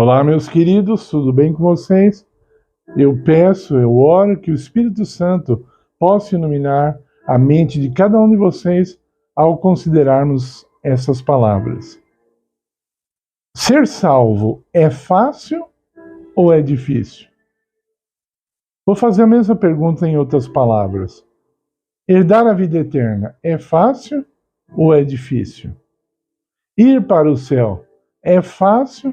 Olá, meus queridos, tudo bem com vocês? Eu oro que o Espírito Santo possa iluminar a mente de cada um de vocês ao considerarmos essas palavras. Ser salvo é fácil ou é difícil? Vou fazer a mesma pergunta em outras palavras. Herdar a vida eterna é fácil ou é difícil? Ir para o céu é fácil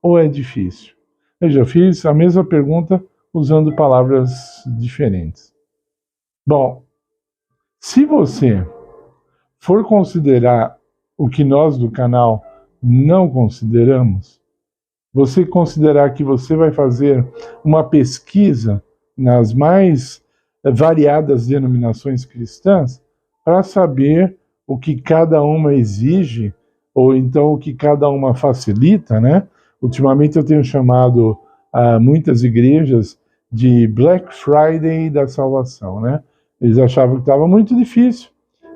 ou é difícil? Eu já fiz a mesma pergunta usando palavras diferentes. Bom, se você for considerar o que nós do canal não consideramos, você considerar que você vai fazer uma pesquisa nas mais variadas denominações cristãs para saber o que cada uma exige ou então o que cada uma facilita, né? Ultimamente eu tenho chamado muitas igrejas de Black Friday da salvação, né? Eles achavam que estava muito difícil,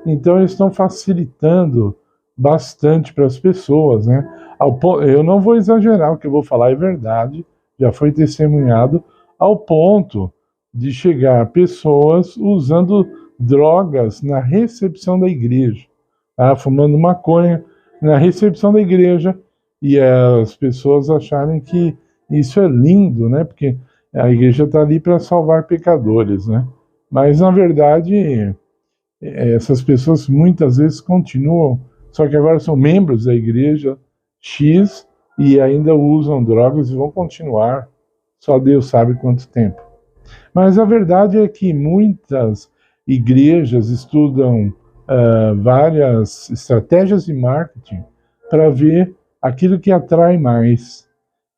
então eles estão facilitando bastante para as pessoas, né? Eu não vou exagerar, o que eu vou falar é verdade, já foi testemunhado, ao ponto de chegar pessoas usando drogas na recepção da igreja, tá? Fumando maconha na recepção da igreja, e as pessoas acharem que isso é lindo, né? Porque a igreja está ali para salvar pecadores, né? Mas, na verdade, essas pessoas muitas vezes continuam, só que agora são membros da igreja X e ainda usam drogas e vão continuar, só Deus sabe quanto tempo. Mas a verdade é que muitas igrejas estudam várias estratégias de marketing para ver aquilo que atrai mais.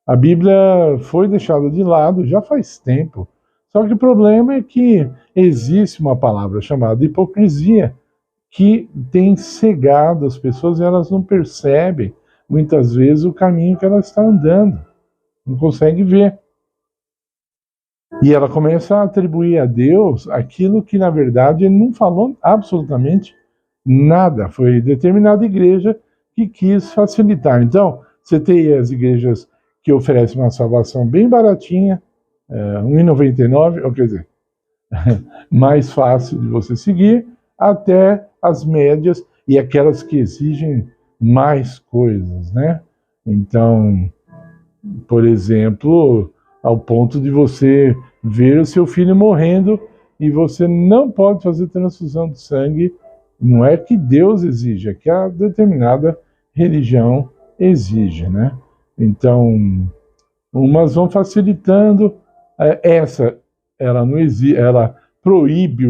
A Bíblia foi deixada de lado já faz tempo. Só que o problema é que existe uma palavra chamada hipocrisia que tem cegado as pessoas e elas não percebem, muitas vezes, o caminho que ela está andando. Não consegue ver. E ela começa a atribuir a Deus aquilo que, na verdade, ele não falou absolutamente nada. Foi determinada igreja que quis facilitar. Então, você tem as igrejas que oferecem uma salvação bem baratinha, R$1,99, ou quer dizer, mais fácil de você seguir, até as médias e aquelas que exigem mais coisas, né? Então, por exemplo, ao ponto de você ver o seu filho morrendo e você não pode fazer transfusão de sangue. Não é que Deus exige, é que a determinada religião exige, né? Então, umas vão facilitando, ela não exige, ela proíbe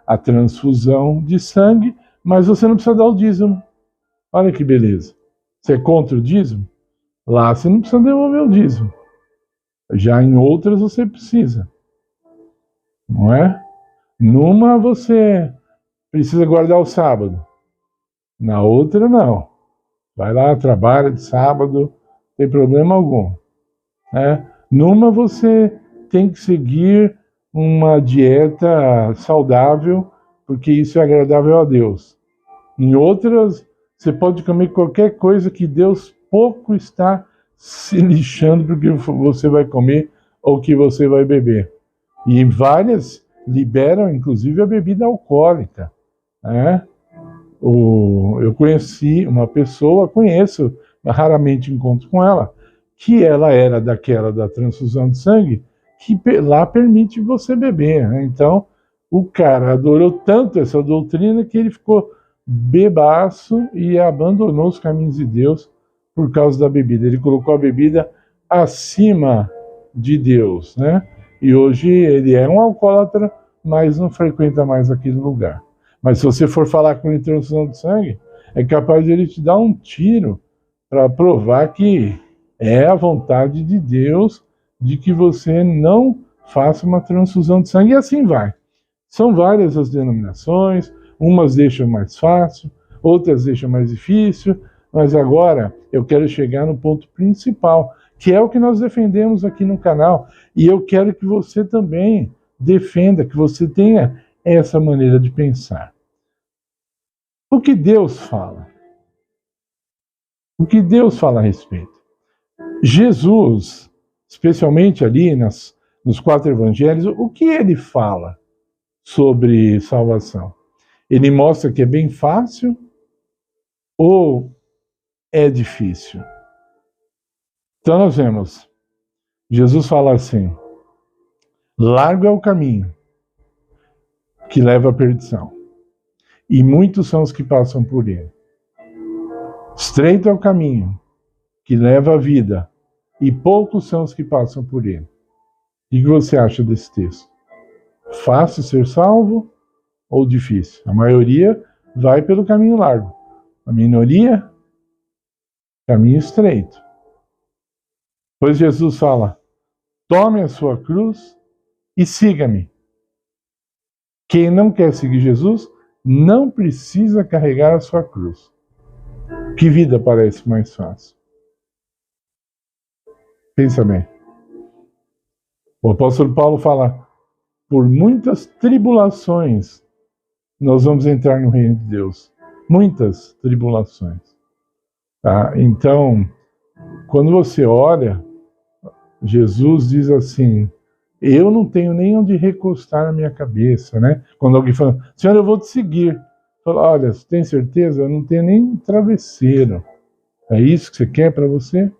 a transfusão de sangue, mas você não precisa dar o dízimo. Olha que beleza. Você é contra o dízimo? Lá você não precisa devolver o dízimo. Já em outras você precisa. Não é? Numa você precisa guardar o sábado. Na outra não. Vai lá, trabalha de sábado, não tem problema algum. Numa você tem que seguir uma dieta saudável, porque isso é agradável a Deus. Em outras, você pode comer qualquer coisa que Deus pouco está se lixando porque você vai comer ou que você vai beber. E várias liberam, inclusive, a bebida alcoólica. Né? Eu conheci uma pessoa, raramente encontro com ela, que ela era daquela da transfusão de sangue, que lá permite você beber. Né? Então, o cara adorou tanto essa doutrina que ele ficou bebaço e abandonou os caminhos de Deus por causa da bebida. Ele colocou a bebida acima de Deus, né? E hoje ele é um alcoólatra, mas não frequenta mais aquele lugar. Mas se você for falar com ele em transfusão de sangue, é capaz de ele te dar um tiro para provar que é a vontade de Deus de que você não faça uma transfusão de sangue, e assim vai. São várias as denominações, umas deixam mais fácil, outras deixam mais difícil, mas agora eu quero chegar no ponto principal, que é o que nós defendemos aqui no canal, e eu quero que você também defenda, que você tenha essa maneira de pensar. O que Deus fala? O que Deus fala a respeito? Jesus, especialmente ali nos 4 evangelhos, o que ele fala sobre salvação? Ele mostra que é bem fácil ou é difícil? Então nós vemos, Jesus fala assim: largo é o caminho que leva à perdição, e muitos são os que passam por ele. Estreito é o caminho que leva à vida, e poucos são os que passam por ele. O que você acha desse texto? Fácil ser salvo ou difícil? A maioria vai pelo caminho largo. A minoria, caminho estreito. Pois Jesus fala: tome a sua cruz e siga-me. Quem não quer seguir Jesus não precisa carregar a sua cruz. Que vida parece mais fácil? Pensa bem. O apóstolo Paulo fala: por muitas tribulações nós vamos entrar no reino de Deus. Muitas tribulações. Tá? Então, quando você olha, Jesus diz assim: eu não tenho nem onde recostar a minha cabeça, né? Quando alguém fala: Senhor, eu vou te seguir. Fala: olha, você tem certeza? Eu não tenho nem travesseiro. É isso que você quer para você?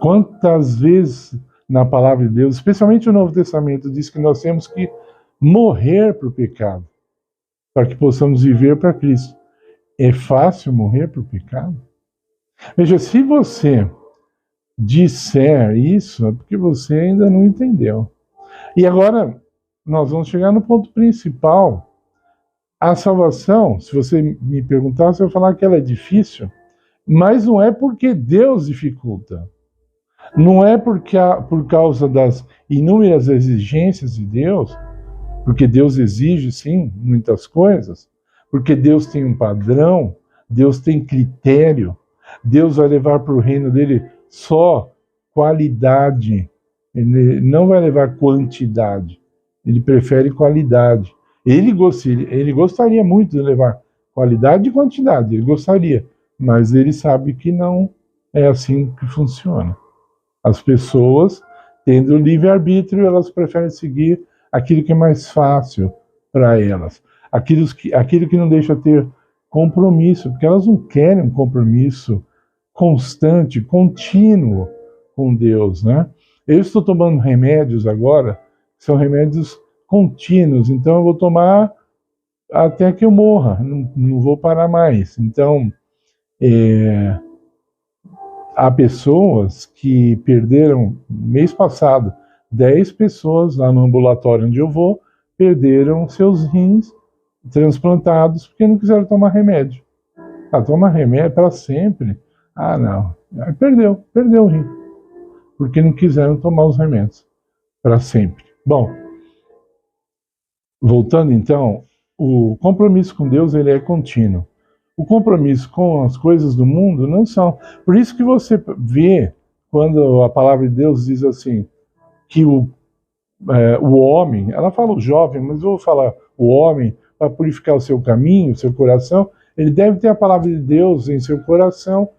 Quantas vezes na palavra de Deus, especialmente no Novo Testamento, diz que nós temos que morrer para o pecado, para que possamos viver para Cristo. É fácil morrer para o pecado? Veja, se você disser isso, é porque você ainda não entendeu. E agora, nós vamos chegar no ponto principal. A salvação, se você me perguntar, você vai falar que ela é difícil, mas não é porque Deus dificulta. Não é porque por causa das inúmeras exigências de Deus, porque Deus exige, sim, muitas coisas, porque Deus tem um padrão, Deus tem critério, Deus vai levar para o reino dele só qualidade, ele não vai levar quantidade, ele prefere qualidade. Ele gostaria muito de levar qualidade e quantidade, ele gostaria, mas ele sabe que não é assim que funciona. As pessoas, tendo livre-arbítrio, elas preferem seguir aquilo que é mais fácil para elas, aquilo que não deixa ter compromisso, porque elas não querem um compromisso constante, contínuo com Deus, né? Eu estou tomando remédios agora, são remédios contínuos, então eu vou tomar até que eu morra, não vou parar mais. Então, há pessoas que perderam, mês passado, 10 pessoas lá no ambulatório onde eu vou, perderam seus rins transplantados porque não quiseram tomar remédio. Ah, toma remédio para sempre? Ah, não. Aí perdeu o rim, porque não quiseram tomar os remédios para sempre. Bom, voltando então, o compromisso com Deus ele é contínuo. O compromisso com as coisas do mundo não são. Por isso que você vê, quando a palavra de Deus diz assim, que o homem, ela fala o jovem, mas eu vou falar o homem, para purificar o seu caminho, o seu coração, ele deve ter a palavra de Deus em seu coração,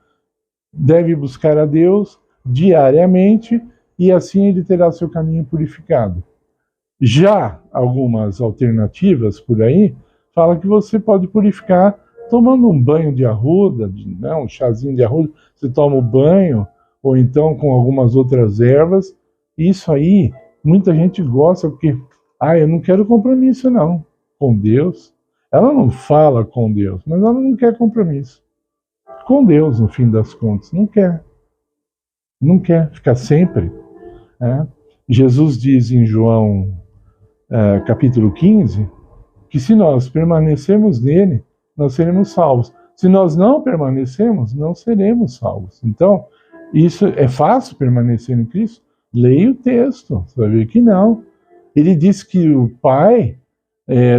deve buscar a Deus diariamente, e assim ele terá seu caminho purificado. Já algumas alternativas por aí, fala que você pode purificar tomando um banho de arruda, um chazinho de arruda, você toma o banho, ou então com algumas outras ervas. Isso aí, muita gente gosta, porque, eu não quero compromisso não, com Deus. Ela não fala com Deus, mas ela não quer compromisso. Com Deus, no fim das contas, não quer. Não quer ficar sempre. Né? Jesus diz em João capítulo 15, que se nós permanecermos nele, nós seremos salvos. Se nós não permanecemos, não seremos salvos. Então, isso é fácil permanecer em Cristo? Leia o texto, você vai ver que não. Ele diz que o Pai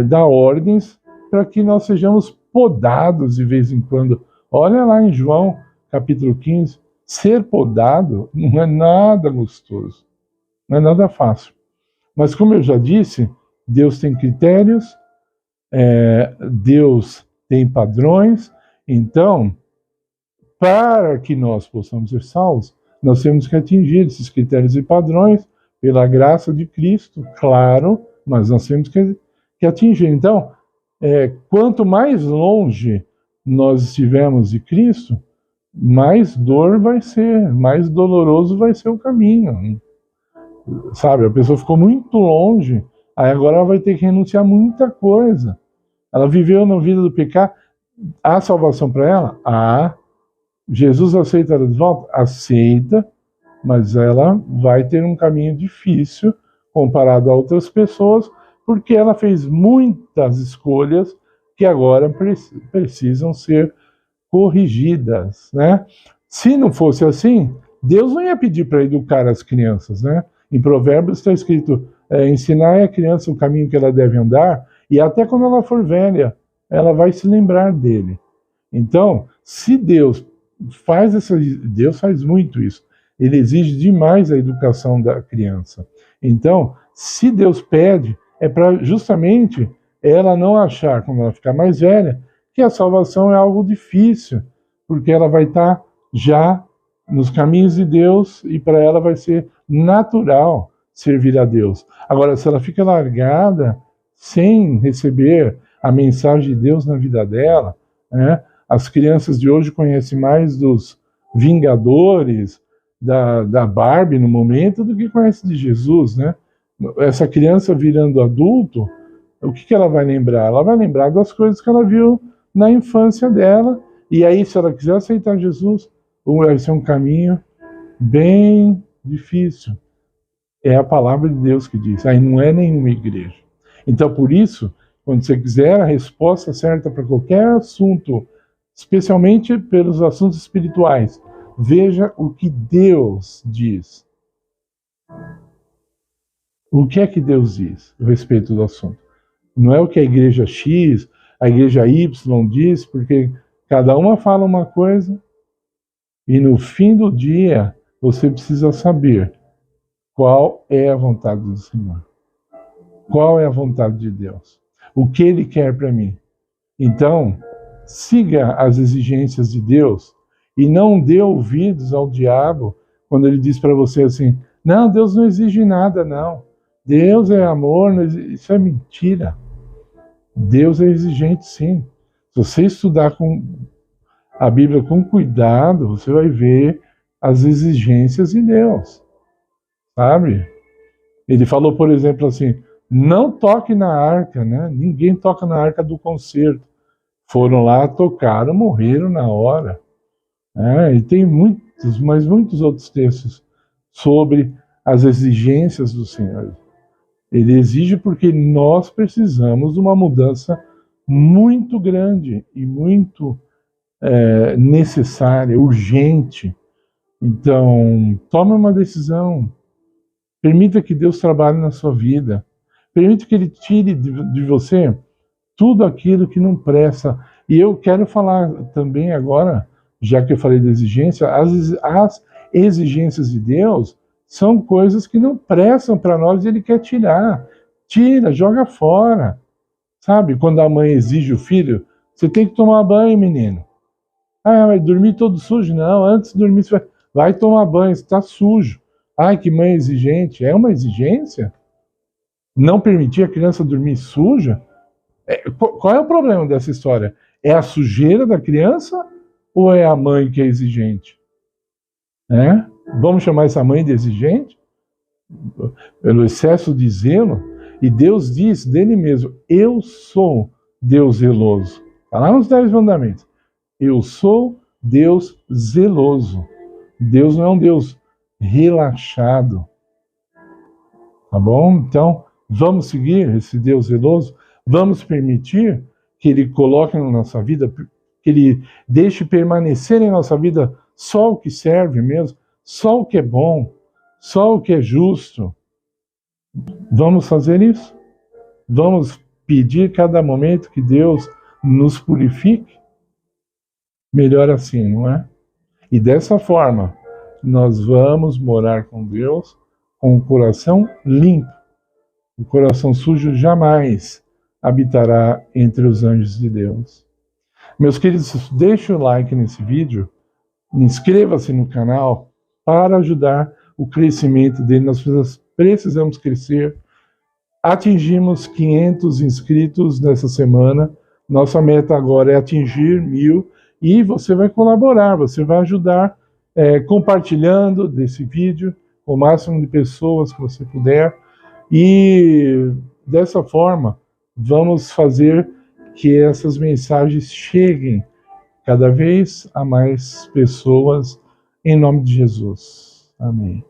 dá ordens para que nós sejamos podados de vez em quando. Olha lá em João capítulo 15, ser podado não é nada gostoso, não é nada fácil. Mas como eu já disse, Deus tem critérios, Deus tem padrões, então para que nós possamos ser salvos, nós temos que atingir esses critérios e padrões pela graça de Cristo, claro, mas nós temos que atingir. Então, quanto mais longe nós estivermos de Cristo, mais dor vai ser, mais doloroso vai ser o caminho. Sabe, a pessoa ficou muito longe, aí agora ela vai ter que renunciar a muita coisa. Ela viveu na vida do pecado. Há salvação para ela? Há. Jesus aceita ela de volta? Aceita, mas ela vai ter um caminho difícil comparado a outras pessoas, porque ela fez muitas escolhas que agora precisam ser corrigidas, né? Se não fosse assim, Deus não ia pedir para educar as crianças, né? Em Provérbios está escrito, ensinar a criança o caminho que ela deve andar, e até quando ela for velha, ela vai se lembrar dele. Então, se Deus Deus faz muito isso. Ele exige demais a educação da criança. Então, se Deus pede, é para justamente ela não achar, quando ela ficar mais velha, que a salvação é algo difícil, porque ela vai estar já nos caminhos de Deus e para ela vai ser natural servir a Deus. Agora, se ela fica largada, sem receber a mensagem de Deus na vida dela, né? As crianças de hoje conhecem mais dos Vingadores, da Barbie no momento, do que conhecem de Jesus, né? Essa criança virando adulto, o que ela vai lembrar? Ela vai lembrar das coisas que ela viu na infância dela, e aí se ela quiser aceitar Jesus, vai ser um caminho bem difícil. É a palavra de Deus que diz, aí não é nenhuma igreja. Então, por isso, quando você quiser a resposta certa para qualquer assunto, especialmente pelos assuntos espirituais, veja o que Deus diz. O que é que Deus diz a respeito do assunto? Não é o que a igreja X, a igreja Y diz, porque cada uma fala uma coisa e no fim do dia você precisa saber qual é a vontade do Senhor. Qual é a vontade de Deus? O que Ele quer para mim? Então, siga as exigências de Deus e não dê ouvidos ao diabo quando ele diz para você assim, não, Deus não exige nada, não. Deus é amor, isso é mentira. Deus é exigente, sim. Se você estudar a Bíblia com cuidado, você vai ver as exigências de Deus, sabe? Ele falou, por exemplo, assim, não toque na arca, né? Ninguém toca na arca do concerto. Foram lá, tocaram, morreram na hora. E tem muitos, mas muitos outros textos sobre as exigências do Senhor. Ele exige porque nós precisamos de uma mudança muito grande e muito necessária, urgente. Então, tome uma decisão. Permita que Deus trabalhe na sua vida. Permita que Ele tire de você tudo aquilo que não presta. E eu quero falar também agora, já que eu falei da exigência, as exigências de Deus são coisas que não prestam para nós e Ele quer tirar. Tira, joga fora. Sabe, quando a mãe exige o filho, você tem que tomar banho, menino. Vai dormir todo sujo? Não, antes de dormir você vai tomar banho, você está sujo. Ai, que mãe exigente. É uma exigência? Não permitir a criança dormir suja? Qual é o problema dessa história? É a sujeira da criança ou é a mãe que é exigente? Vamos chamar essa mãe de exigente? Pelo excesso de zelo? E Deus diz dele mesmo, eu sou Deus zeloso. Está lá nos 10 mandamentos. Eu sou Deus zeloso. Deus não é um Deus relaxado. Tá bom? Então, vamos seguir esse Deus zeloso? Vamos permitir que Ele coloque na nossa vida, que Ele deixe permanecer em nossa vida só o que serve mesmo, só o que é bom, só o que é justo. Vamos fazer isso? Vamos pedir cada momento que Deus nos purifique? Melhor assim, não é? E dessa forma, nós vamos morar com Deus com o coração limpo. O coração sujo jamais habitará entre os anjos de Deus. Meus queridos, deixe o like nesse vídeo, inscreva-se no canal para ajudar o crescimento dele. Nós precisamos crescer. Atingimos 500 inscritos nessa semana. Nossa meta agora é atingir 1000 e você vai colaborar, você vai ajudar compartilhando desse vídeo com o máximo de pessoas que você puder. E dessa forma, vamos fazer que essas mensagens cheguem cada vez a mais pessoas, em nome de Jesus. Amém.